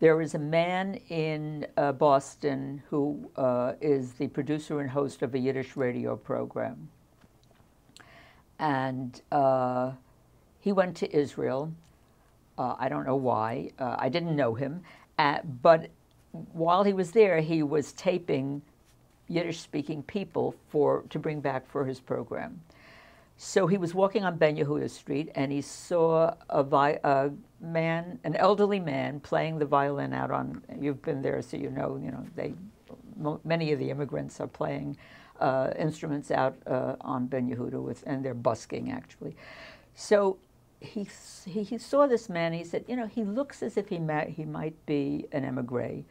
There is a man in Boston who is the producer and host of a Yiddish radio program. And he went to Israel. I don't know why. I didn't know him. But while he was there, he was taping Yiddish-speaking people to bring back for his program. So he was walking on Ben Yehuda Street, and he saw a man, an elderly man, playing the violin out on. You've been there, so you know. Many of the immigrants are playing instruments out on Ben Yehuda and they're busking actually. So he saw this man. He said, he looks as if he might be an emigre.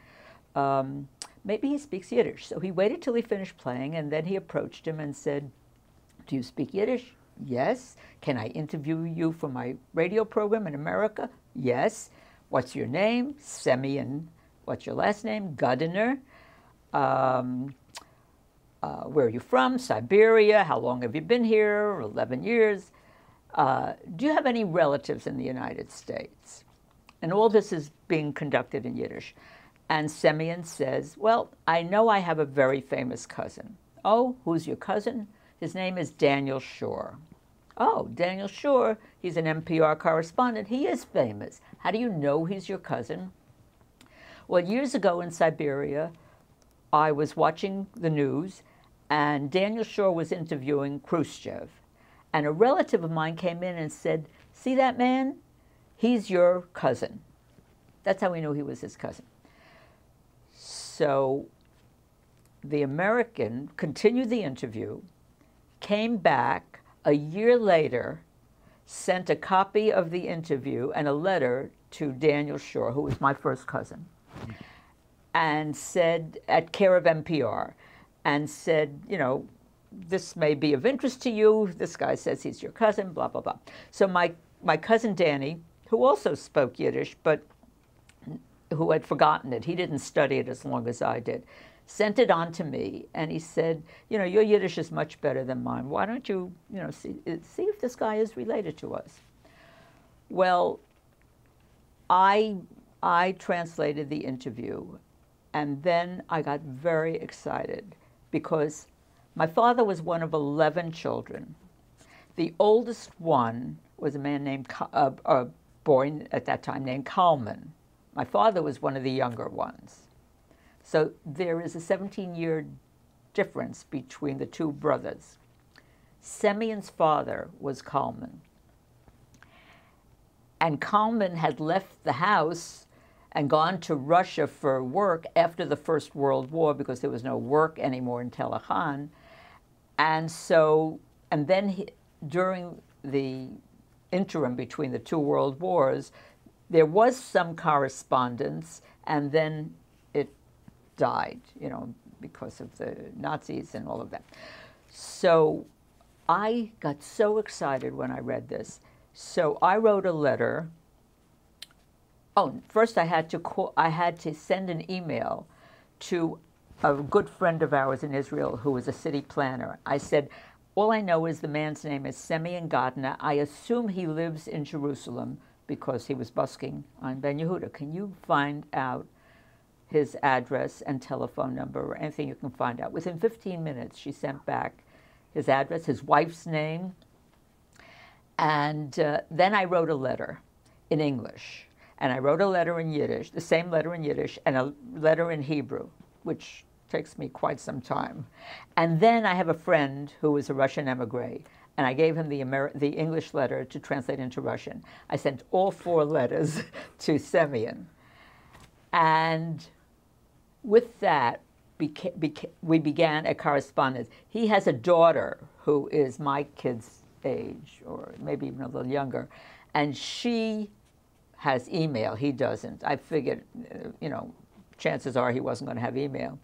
Maybe he speaks Yiddish. So he waited till he finished playing, and then he approached him and said, "Do you speak Yiddish?" "Yes." "Can I interview you for my radio program in America?" "Yes." "What's your name?" "Semyon." "What's your last name?" "Gardiner." "Where are you from?" "Siberia." "How long have you been here?" "11 years." "Do you have any relatives in the United States?" And all this is being conducted in Yiddish. And Semyon says, "Well, I know I have a very famous cousin." "Oh, who's your cousin?" "His name is Daniel Shore." "Oh, Daniel Shore, he's an NPR correspondent. He is famous. How do you know he's your cousin?" Well, years ago in Siberia, I was watching the news, and Daniel Shore was interviewing Khrushchev. And a relative of mine came in and said, "See that man? He's your cousin." That's how we knew he was his cousin. So the American continued the interview, came back a year later, sent a copy of the interview and a letter to Daniel Shore, who was my first cousin, and said, at care of NPR, and said, "This may be of interest to you. This guy says he's your cousin, blah, blah, blah." So my cousin Danny, who also spoke Yiddish, but who had forgotten it, he didn't study it as long as I did, sent it on to me, and he said, "Your Yiddish is much better than mine. Why don't you, see if this guy is related to us?" Well, I translated the interview, and then I got very excited because my father was one of 11 children. The oldest one was a man named, a boy at that time named Cohen. My father was one of the younger ones. So there is a 17-year difference between the two brothers. Semyon's father was Cohen. And Cohen had left the house and gone to Russia for work after the First World War because there was no work anymore in Tel Aviv. And then during the interim between the two world wars, there was some correspondence, and then it died, because of the Nazis and all of that. So I got so excited when I read this. So I wrote a letter. Oh, first I had to send an email to a good friend of ours in Israel who was a city planner. I said, "All I know is the man's name is Semyon Gardiner. I assume he lives in Jerusalem because he was busking on Ben Yehuda. Can you find out his address and telephone number or anything you can find out?" Within 15 minutes, she sent back his address, his wife's name, and then I wrote a letter in English, and I wrote a letter in Yiddish, the same letter in Yiddish, and a letter in Hebrew, which takes me quite some time. And then I have a friend who was a Russian emigre, and I gave him the English letter to translate into Russian. I sent all 4 letters to Semyon. And with that, we began a correspondence. He has a daughter who is my kid's age, or maybe even a little younger, and she has email. He doesn't. I figured, chances are he wasn't going to have email.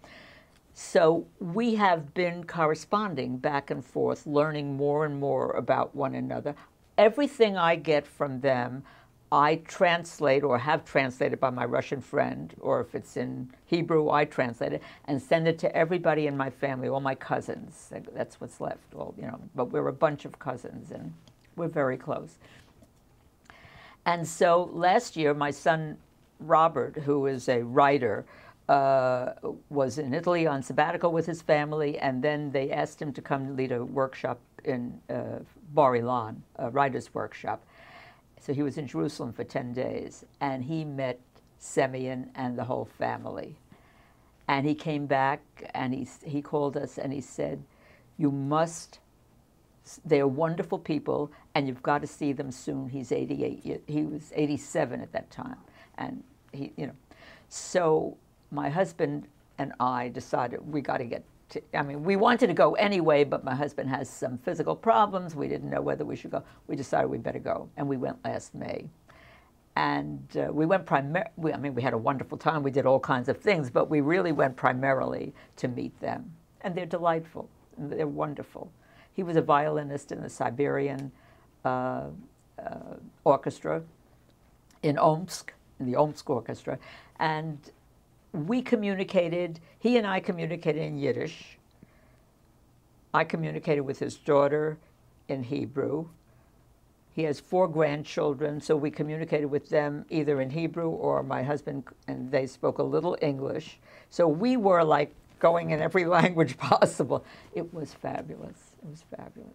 So we have been corresponding back and forth, learning more and more about one another. Everything I get from them, I translate or have translated by my Russian friend, or if it's in Hebrew, I translate it and send it to everybody in my family, all my cousins. That's what's left. But we're a bunch of cousins, and we're very close. And so last year, my son Robert, who is a writer, was in Italy on sabbatical with his family, and then they asked him to come lead a workshop in Bar Ilan, a writer's workshop. So he was in Jerusalem for 10 days, and he met Semyon and the whole family. And he came back, and he called us, and he said, "You must, they're wonderful people, and you've got to see them soon." He's 88. He was 87 at that time. And so my husband and I decided we got to get to, we wanted to go anyway, but my husband has some physical problems. We didn't know whether we should go. We decided we better go, and we went last May. And we went we had a wonderful time. We did all kinds of things, but we really went primarily to meet them. And they're delightful. They're wonderful. He was a violinist in the Siberian orchestra in Omsk, in the Omsk Orchestra. And we communicated, he and I communicated in Yiddish. I communicated with his daughter in Hebrew. He has 4 grandchildren, so we communicated with them either in Hebrew, or my husband and they spoke a little English. So we were like going in every language possible. It was fabulous. It was fabulous.